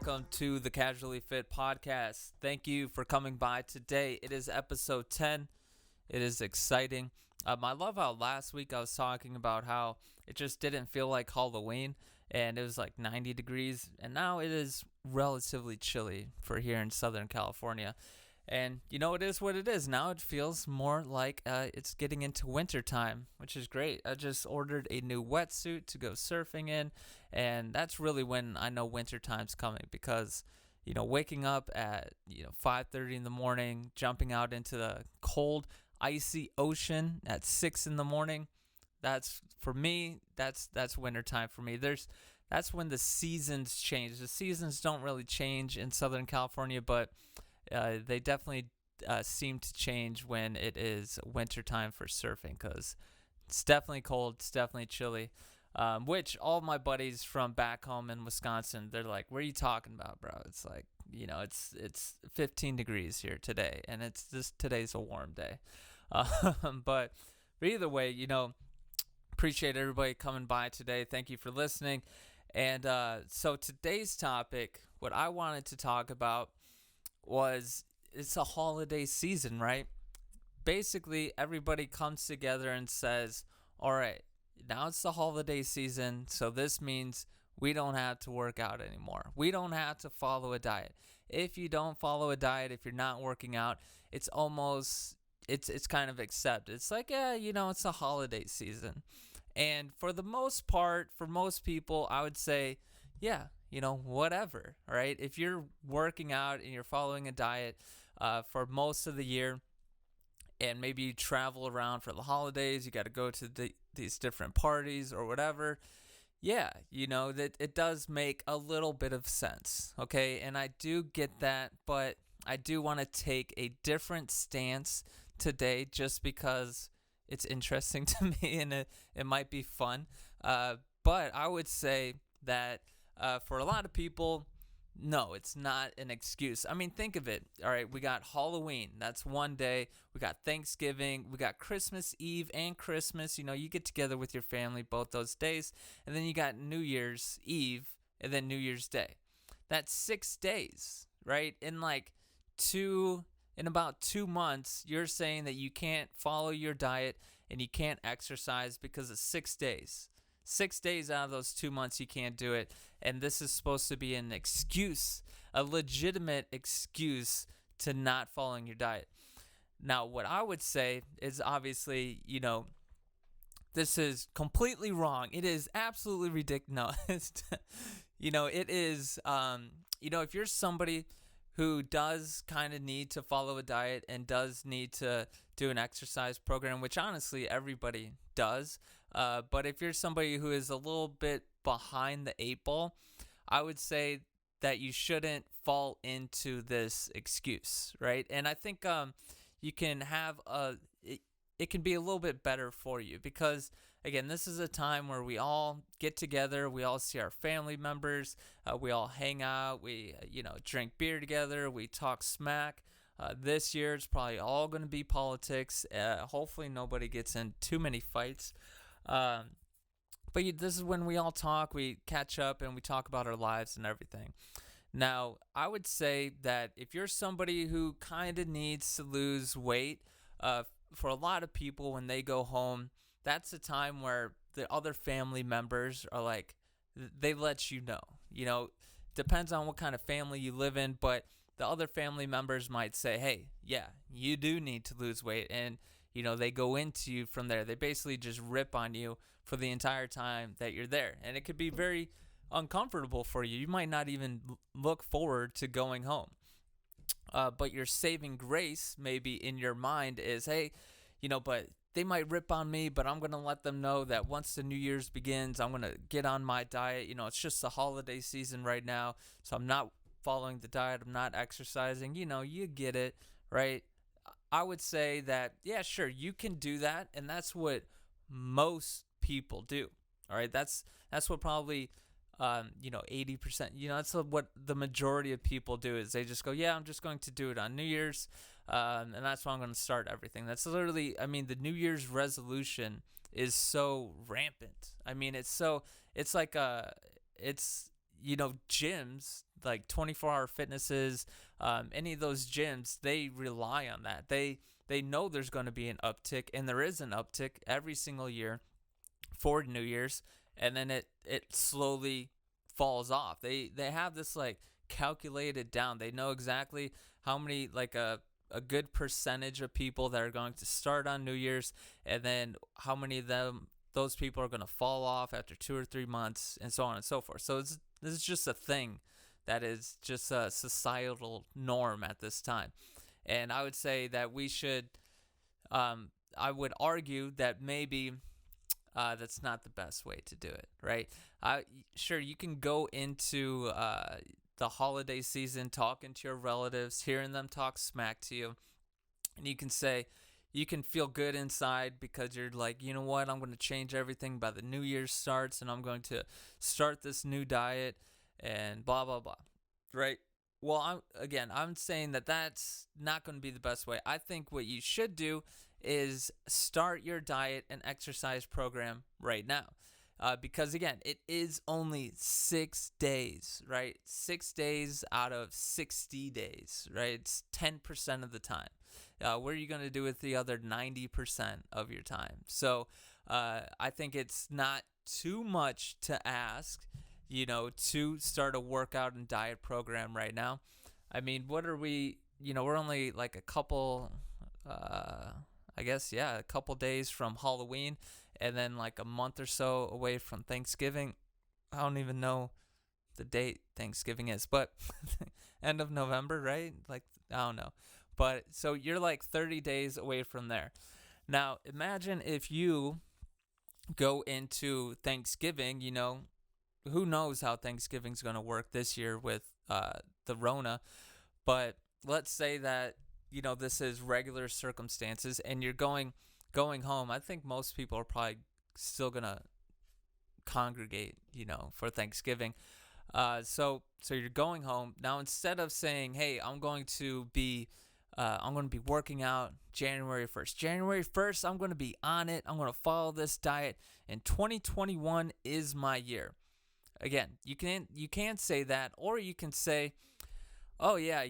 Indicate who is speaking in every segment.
Speaker 1: welcome to the Casually Fit podcast. Thank you for coming by today. It is episode 10. It is exciting. I love how last week I was talking about how it just didn't feel like Halloween and it was like 90 degrees, and now it is relatively chilly for here in Southern California. And it is what it is. Now it feels more like it's getting into winter time, which is great. I just ordered a new wetsuit to go surfing in, and that's really when I know winter time's coming because, waking up at 5:30 in the morning, jumping out into the cold, icy ocean at 6 in the morning, that's for me. That's winter time for me. That's when the seasons change. The seasons don't really change in Southern California, but they definitely seem to change when it is wintertime for surfing because it's definitely cold, it's definitely chilly, which all my buddies from back home in Wisconsin, they're like, what are you talking about, bro? It's like, it's 15 degrees here today, and today's a warm day. But either way, appreciate everybody coming by today. Thank you for listening. And so today's topic, what I wanted to talk about it's a holiday season, right? Basically, everybody comes together and says, all right, now it's the holiday season, so this means we don't have to work out anymore. We don't have to follow a diet. If you don't follow a diet, if you're not working out, it's kind of accepted. It's like, it's a holiday season. And for the most part, for most people, I would say, yeah, whatever, right? If you're working out and you're following a diet for most of the year, and maybe you travel around for the holidays, you got to go to these different parties or whatever, yeah, that it does make a little bit of sense, okay? And I do get that, but I do want to take a different stance today just because it's interesting to me and it might be fun. But I would say that for a lot of people, no, it's not an excuse. I mean, think of it. All right, we got Halloween. That's one day. We got Thanksgiving. We got Christmas Eve and Christmas. You get together with your family both those days. And then you got New Year's Eve and then New Year's Day. That's 6 days, right? In about 2 months, you're saying that you can't follow your diet and you can't exercise because of 6 days. 6 days out of those 2 months, you can't do it. And this is supposed to be an excuse, a legitimate excuse to not following your diet. Now, what I would say is obviously, this is completely wrong. It is absolutely ridiculous. No, it is, if you're somebody who does kind of need to follow a diet and does need to do an exercise program, which honestly everybody does. But if you're somebody who is a little bit behind the 8 ball, I would say that you shouldn't fall into this excuse, right? And I think you can have it can be a little bit better for you because, again, this is a time where we all get together, we all see our family members, we all hang out, we drink beer together, we talk smack. This year it's probably all going to be politics. Hopefully nobody gets in too many fights. But this is when we all talk, we catch up, and we talk about our lives and everything. Now, I would say that if you're somebody who kind of needs to lose weight, for a lot of people when they go home, that's a time where the other family members are like, they let you know. Depends on what kind of family you live in, but the other family members might say, hey, yeah, you do need to lose weight. And, they go into you from there. They basically just rip on you for the entire time that you're there. And it could be very uncomfortable for you. You might not even look forward to going home. But your saving grace maybe in your mind is, hey, but they might rip on me, but I'm going to let them know that once the New Year's begins, I'm going to get on my diet. It's just the holiday season right now, so I'm not following the diet. I'm not exercising. You get it, right? I would say that, yeah, sure, you can do that, and that's what most people do, all right? That's what probably 80%, that's what the majority of people do is they just go, yeah, I'm just going to do it on New Year's, and that's why I'm going to start everything. That's literally, the New Year's resolution is so rampant. It's like, gyms like 24-hour fitnesses, any of those gyms, they rely on that. They know there's going to be an uptick, and there is an uptick every single year for New Year's, and then it slowly falls off. They have this like calculated down. They know exactly how many, like a good percentage of people that are going to start on New Year's, and then how many of those people are going to fall off after 2 or 3 months, and so on and so forth. So this is just a thing that is just a societal norm at this time. And I would say that we should, I would argue that maybe that's not the best way to do it, right? Sure, you can go into the holiday season talking to your relatives, hearing them talk smack to you, and you can say, you can feel good inside because you're like, you know what, I'm going to change everything by the New Year starts, and I'm going to start this new diet, and blah, blah, blah, right? Well, I'm saying that that's not going to be the best way. I think what you should do is start your diet and exercise program right now. Because again, it is only 6 days, right? 6 days out of 60 days, right? It's 10% of the time. What are you going to do with the other 90% of your time? So I think it's not too much to ask, to start a workout and diet program right now. I mean, what are we, we're only like a couple, a couple days from Halloween, and then like a month or so away from Thanksgiving. I don't even know the date Thanksgiving is, but end of November, right? Like, I don't know. But so you're like 30 days away from there. Now, imagine if you go into Thanksgiving, who knows how Thanksgiving's going to work this year with the Rona. But let's say that, this is regular circumstances and you're going home. I think most people are probably still going to congregate, for Thanksgiving. So you're going home. Now, instead of saying, hey, I'm going to be working out January 1st. January 1st, I'm going to be on it. I'm going to follow this diet, and 2021 is my year. Again, you can say that, or you can say, oh yeah,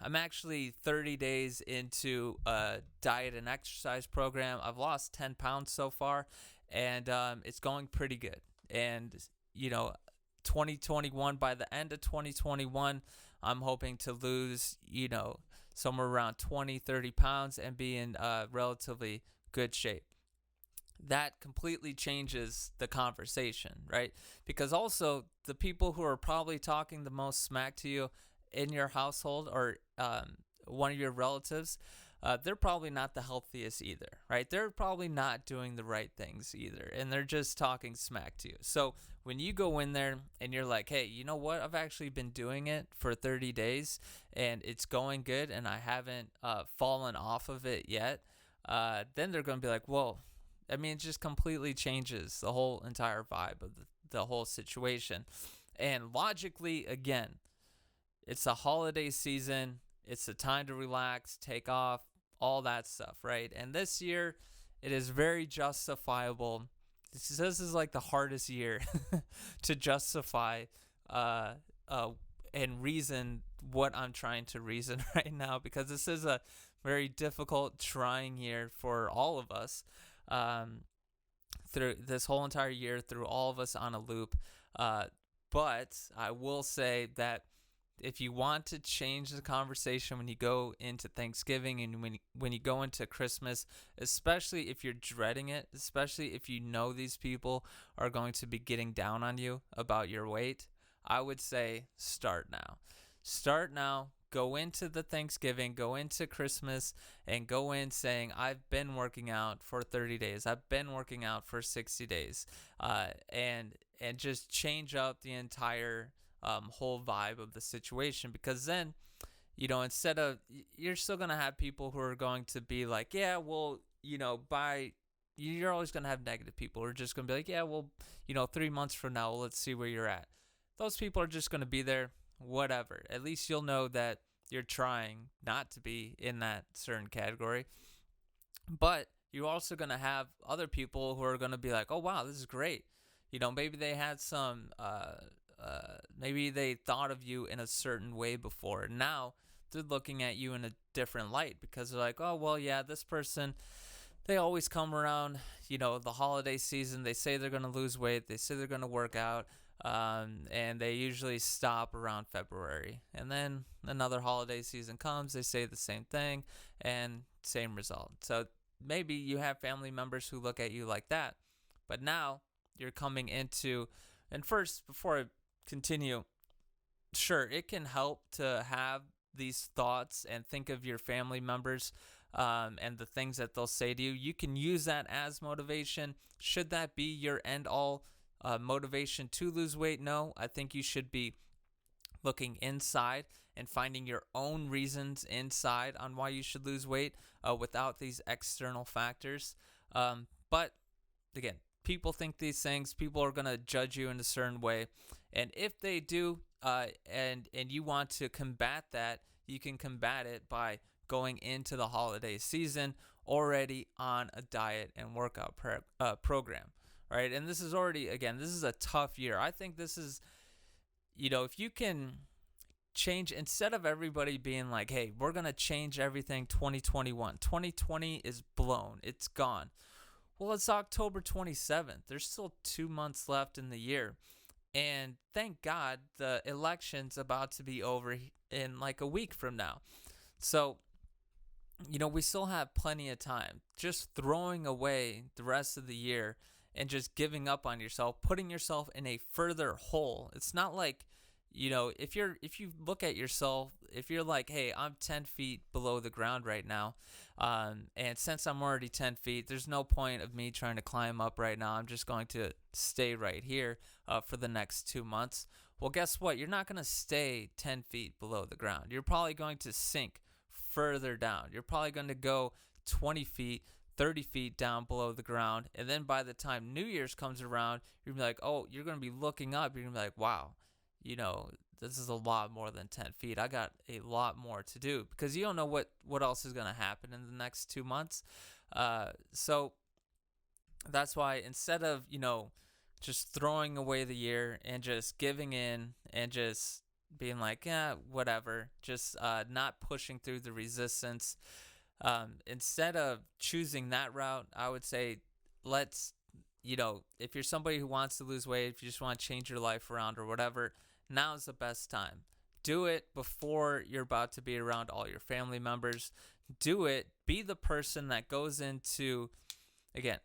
Speaker 1: I'm actually 30 days into a diet and exercise program. I've lost 10 pounds so far, and it's going pretty good. And 2021, by the end of 2021, I'm hoping to lose, somewhere around 20, 30 pounds and be in relatively good shape. That completely changes the conversation, right? Because also the people who are probably talking the most smack to you in your household, or one of your relatives, they're probably not the healthiest either, right? They're probably not doing the right things either, and they're just talking smack to you. So when you go in there and you're like, hey, you know what? I've actually been doing it for 30 days, and it's going good, and I haven't fallen off of it yet, then they're going to be like, whoa. I mean, it just completely changes the whole entire vibe of the whole situation. And logically, again, it's a holiday season. It's a time to relax, take off, all that stuff, right? And this year, it is very justifiable. This is like the hardest year to justify and reason what I'm trying to reason right now, because this is a very difficult, trying year for all of us. Through this whole entire year, through all of us on a loop. But I will say that if you want to change the conversation when you go into Thanksgiving and when you go into Christmas, especially if you're dreading it, especially if you know these people are going to be getting down on you about your weight, I would say start now. Start now. Go into the Thanksgiving, go into Christmas, and go in saying, I've been working out for 30 days. I've been working out for 60 days. And just change up the entire whole vibe of the situation. Because then, instead of, you're still going to have people who are going to be like, yeah, well, you're always going to have negative people who are just going to be like, yeah, well, 3 months from now, let's see where you're at. Those people are just going to be there. Whatever. At least you'll know that you're trying not to be in that certain category. But you're also going to have other people who are going to be like, oh, wow, this is great. Maybe they had some maybe they thought of you in a certain way before. Now they're looking at you in a different light because they're like, oh, well, yeah, this person, they always come around, the holiday season. They say they're going to lose weight. They say they're going to work out. And they usually stop around February. And then another holiday season comes. They say the same thing and same result. So maybe you have family members who look at you like that. But now you're coming into, and first, before I continue, sure, it can help to have these thoughts and think of your family members and the things that they'll say to you. You can use that as motivation. Should that be your end all motivation to lose weight? No, I think you should be looking inside and finding your own reasons inside on why you should lose weight without these external factors. But again, people think these things. People are going to judge you in a certain way. And if they do, and you want to combat that, you can combat it by going into the holiday season already on a diet and workout program, right? And this is already, again, this is a tough year. I think this is, if you can change, instead of everybody being like, hey, we're going to change everything 2021. 2020 is blown. It's gone. Well, it's October 27th. There's still 2 months left in the year. And thank God the election's about to be over in like a week from now. So, we still have plenty of time. Just throwing away the rest of the year and just giving up on yourself, putting yourself in a further hole. It's not like, if you look at yourself, if you're like, hey, I'm 10 feet below the ground right now, and since I'm already 10 feet, there's no point of me trying to climb up right now. I'm just going to stay right here for the next 2 months. Well, guess what? You're not going to stay 10 feet below the ground. You're probably going to sink further down. You're probably going to go 20 feet, 30 feet down below the ground. And then by the time New Year's comes around, you're going to be like, oh, you're going to be looking up. You're going to be like, wow, this is a lot more than 10 feet. I got a lot more to do, because you don't know what else is going to happen in the next 2 months. So that's why instead of, just throwing away the year and just giving in and just being like, yeah, whatever, just not pushing through the resistance, instead of choosing that route, I would say let's, if you're somebody who wants to lose weight, if you just want to change your life around or whatever, now's the best time. Do it before you're about to be around all your family members. Do it. Be the person that goes into, again,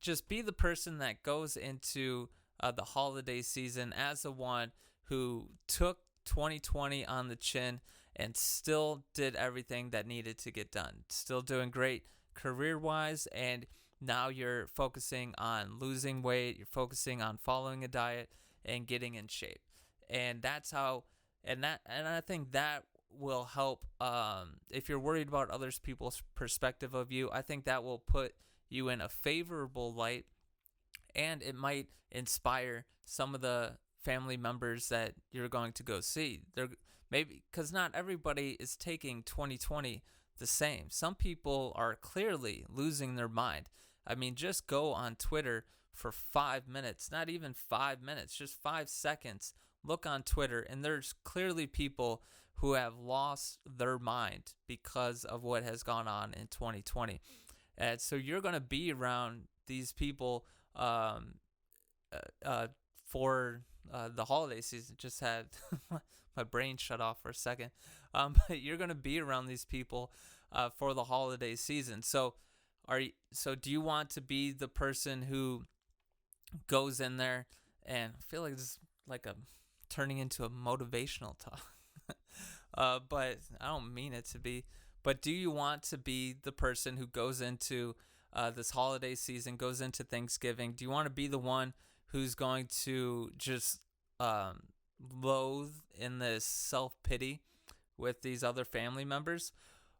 Speaker 1: just be the person that goes into the holiday season as the one who took 2020 on the chin and still did everything that needed to get done. Still doing great career-wise, and now you're focusing on losing weight. You're focusing on following a diet and getting in shape. And that's how, and I think that will help. If you're worried about other people's perspective of you, I think that will put you in a favorable light, and it might inspire some of the family members that you're going to go see. They're maybe, because not everybody is taking 2020 the same. Some people are clearly losing their mind. I mean, just go on Twitter for 5 minutes, not even 5 minutes, just 5 seconds. Look on Twitter, and there's clearly people who have lost their mind because of what has gone on in 2020. And so you're going to be around these people for the holiday season. Just had my brain shut off for a second. But you're going to be around these people for the holiday season. So do you want to be the person who goes in there, and I feel like this is like turning into a motivational talk, but I don't mean it to be. But do you want to be the person who goes into this holiday season, goes into Thanksgiving? Do you want to be the one who's going to just loathe in this self-pity with these other family members?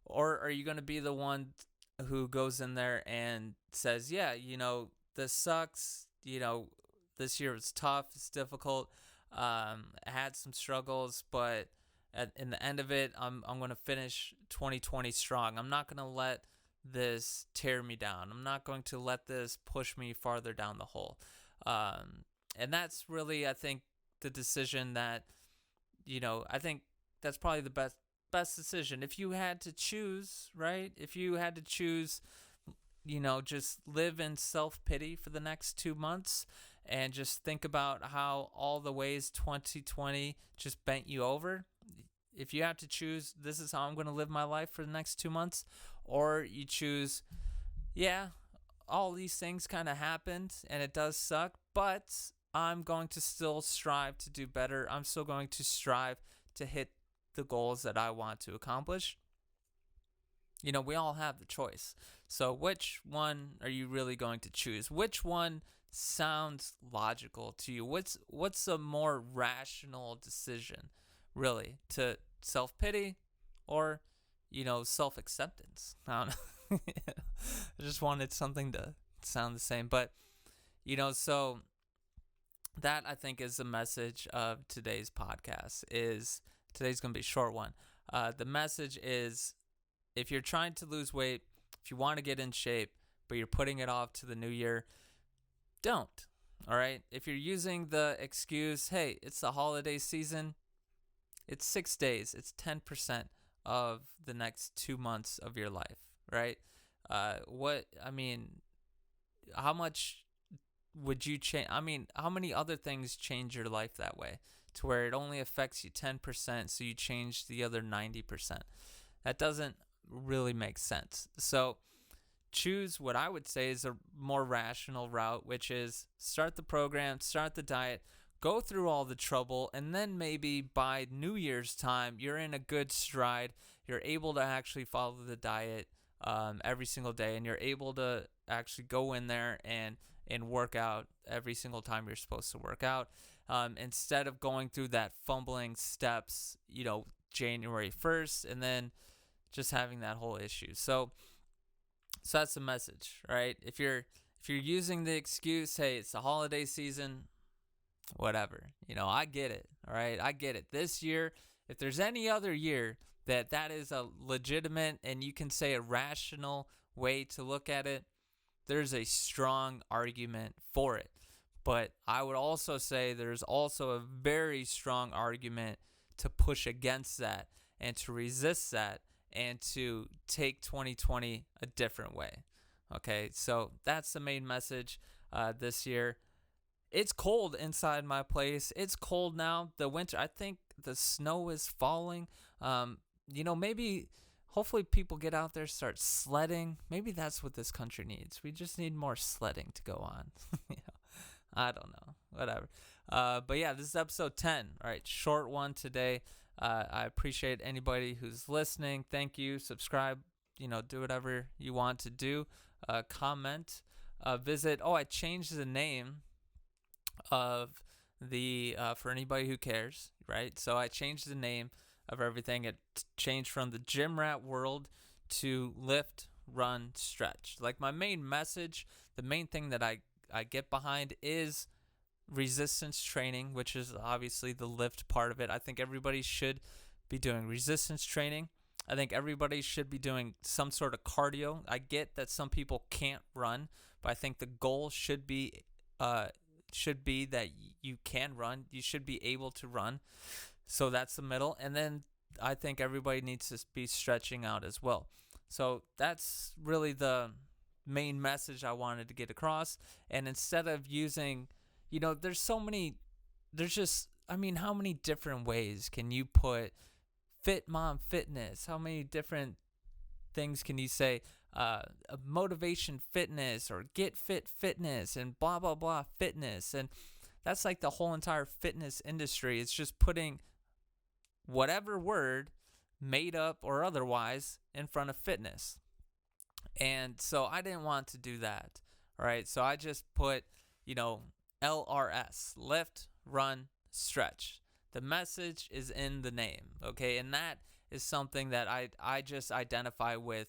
Speaker 1: Or are you going to be the one who goes in there and says, yeah, this sucks, this year was tough, it's difficult, I had some struggles, but in the end of it, I'm going to finish 2020 strong. I'm not going to let this tear me down. I'm not going to let this push me farther down the hole. And that's really, I think, the decision that, I think that's probably the best decision. If you had to choose, right? If you had to choose, just live in self-pity for the next 2 months and just think about how all the ways 2020 just bent you over. If you have to choose, this is how I'm going to live my life for the next 2 months, or you choose, yeah, all these things kind of happened and it does suck, but I'm going to still strive to do better. I'm still going to strive to hit the goals that I want to accomplish. We all have the choice. So which one are you really going to choose? Which one sounds logical to you? What's a more rational decision, really? To self-pity or, self-acceptance? I don't know. I just wanted something to sound the same. But, so that I think is the message of today's podcast. Today's going to be a short one. The message is, if you're trying to lose weight, if you want to get in shape, but you're putting it off to the new year, don't. All right? If you're using the excuse, hey, it's the holiday season, it's 6 days, it's 10% of the next 2 months of your life, right? How much would you change? How many other things change your life that way to where it only affects you 10%, so you change the other 90%? That doesn't really make sense. So choose what I would say is a more rational route, which is start the program, start the diet, go through all the trouble, and then maybe by New Year's time, you're in a good stride. You're able to actually follow the diet every single day, and you're able to actually go in there and work out every single time you're supposed to work out, instead of going through that fumbling steps, January 1st, and then just having that whole issue. So that's the message, right? If you're using the excuse, hey, it's the holiday season, whatever, I get it. All right, I get it. This year, if there's any other year that is a legitimate and you can say a rational way to look at it, there's a strong argument for it. But I would also say there's also a very strong argument to push against that and to resist that and to take 2020 a different way. Okay, so that's the main message this year. It's cold inside my place. It's cold now. The winter, I think the snow is falling. Maybe, hopefully people get out there, start sledding. Maybe that's what this country needs. We just need more sledding to go on. I don't know. Whatever. But yeah, this is episode 10. All right, short one today. I appreciate anybody who's listening. Thank you. Subscribe. Do whatever you want to do. Comment. Visit. I changed the name of the for anybody who cares, right? So I changed the name of everything. It changed from the Gym Rat World to Lift, Run, Stretch. Like, my main message, the main thing that I get behind is resistance training, which is obviously the lift part of it. I think everybody should be doing resistance training. I think everybody should be doing some sort of cardio. I get that some people can't run, but I think the goal should be that you can run. You should be able to run. So that's the middle. And then I think everybody needs to be stretching out as well. So that's really the main message I wanted to get across. And instead of using, how many different ways can you put Fit Mom Fitness? How many different things can you say? Motivation fitness or get fit fitness and blah, blah, blah fitness. And that's like the whole entire fitness industry. It's just putting whatever word, made up or otherwise, in front of fitness. And so I didn't want to do that. All right. So I just put, LRS, lift, run, stretch. The message is in the name. Okay. And that is something that I just identify with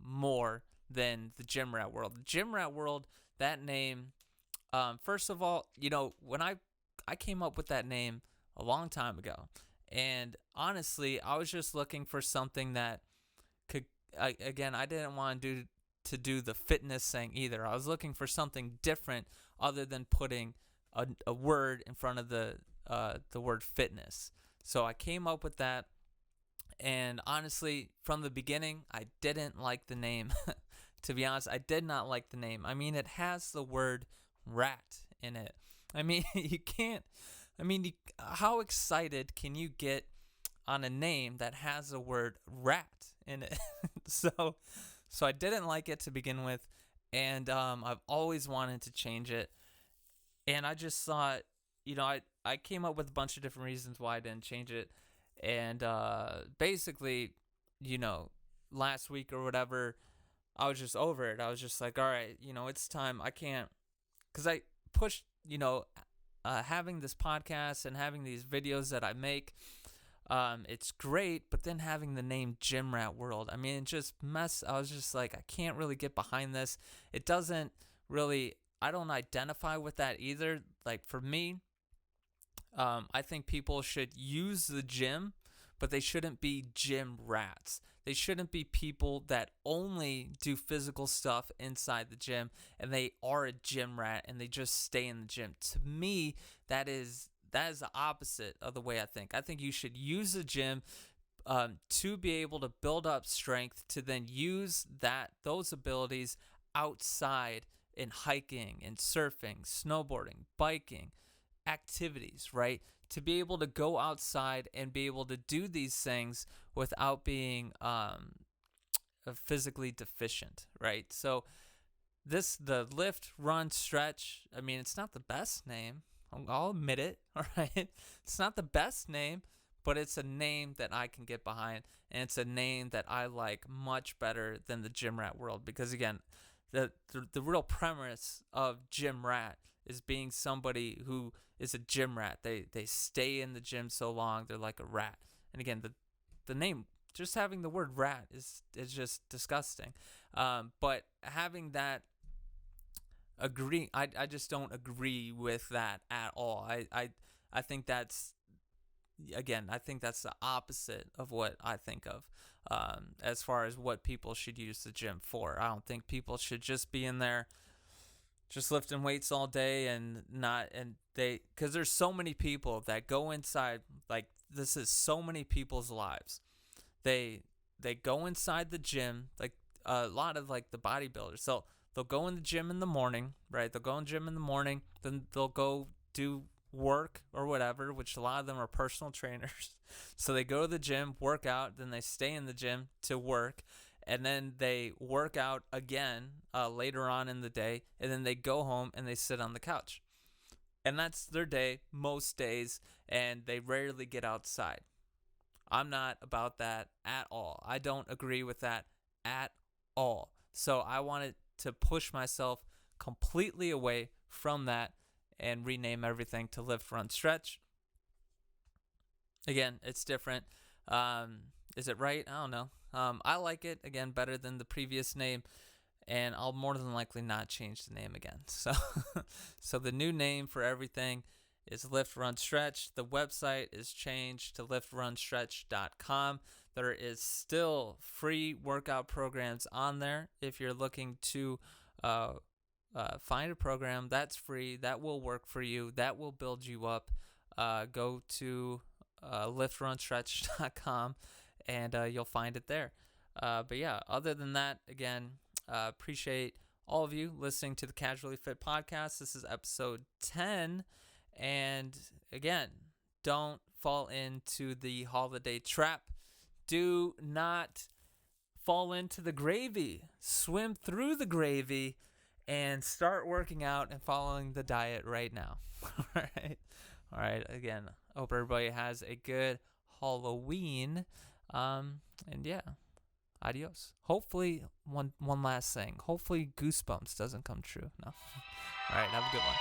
Speaker 1: more than the Gym Rat World. The Gym Rat World, that name, first of all, when I came up with that name a long time ago, and honestly, I was just looking for something that could, I didn't want to do the fitness thing either. I was looking for something different other than putting a word in front of the the word fitness. So I came up with that, and honestly, from the beginning, I didn't like the name. To be honest, I did not like the name. I mean, it has the word rat in it. I mean, you can't. I mean, how excited can you get on a name that has the word rat in it? so I didn't like it to begin with, and I've always wanted to change it. And I just thought, I came up with a bunch of different reasons why I didn't change it. And basically, last week or whatever, I was just over it. I was just like, all right, it's time. I can't, because I pushed, having this podcast and having these videos that I make, it's great, but then having the name Gym Rat World, I mean, it just I was just like, I can't really get behind this. It doesn't really, I don't identify with that either. Like for me, I think people should use the gym, but they shouldn't be gym rats. They shouldn't be people that only do physical stuff inside the gym and they are a gym rat and they just stay in the gym. To me, that is the opposite of the way I think. I think you should use the gym to be able to build up strength, to then use those abilities outside in hiking and surfing, snowboarding, biking, activities, right? To be able to go outside and be able to do these things without being physically deficient, right? So the lift, run, stretch, I mean, it's not the best name. I'll admit it, all right? It's not the best name, but it's a name that I can get behind, and it's a name that I like much better than the Gym Rat World, because again, the real premise of Gym Rat is being somebody who is a gym rat. They stay in the gym so long, they're like a rat. And again, the name, just having the word rat is just disgusting. But having that I just don't agree with that at all. I think that's, again, I think that's the opposite of what I think of as far as what people should use the gym for. I don't think people should just be in there just lifting weights all day because there's so many people that go inside, like this is so many people's lives. They go inside the gym, like a lot of like the bodybuilders. So they'll go in the gym in the morning, right? They'll go in the gym in the morning, then they'll go do work or whatever, which a lot of them are personal trainers. So they go to the gym, work out, then they stay in the gym to work. And then they work out again later on in the day, and then they go home and they sit on the couch. And that's their day most days, and they rarely get outside. I'm not about that at all. I don't agree with that at all. So I wanted to push myself completely away from that and rename everything to Lift, Run, Stretch. Again, it's different. Is it right? I don't know. I like it, again, better than the previous name, and I'll more than likely not change the name again. So the new name for everything is Lift, Run, Stretch. The website is changed to liftrunstretch.com. There is still free workout programs on there. If you're looking to find a program that's free, that will work for you, that will build you up, go to liftrunstretch.com. And you'll find it there. But yeah, other than that, again, appreciate all of you listening to the Casually Fit podcast. This is episode 10. And again, don't fall into the holiday trap. Do not fall into the gravy. Swim through the gravy and start working out and following the diet right now. All right. Again, hope everybody has a good Halloween. And yeah, adios. Hopefully, one last thing. Hopefully, Goosebumps doesn't come true. No. All right, have a good one.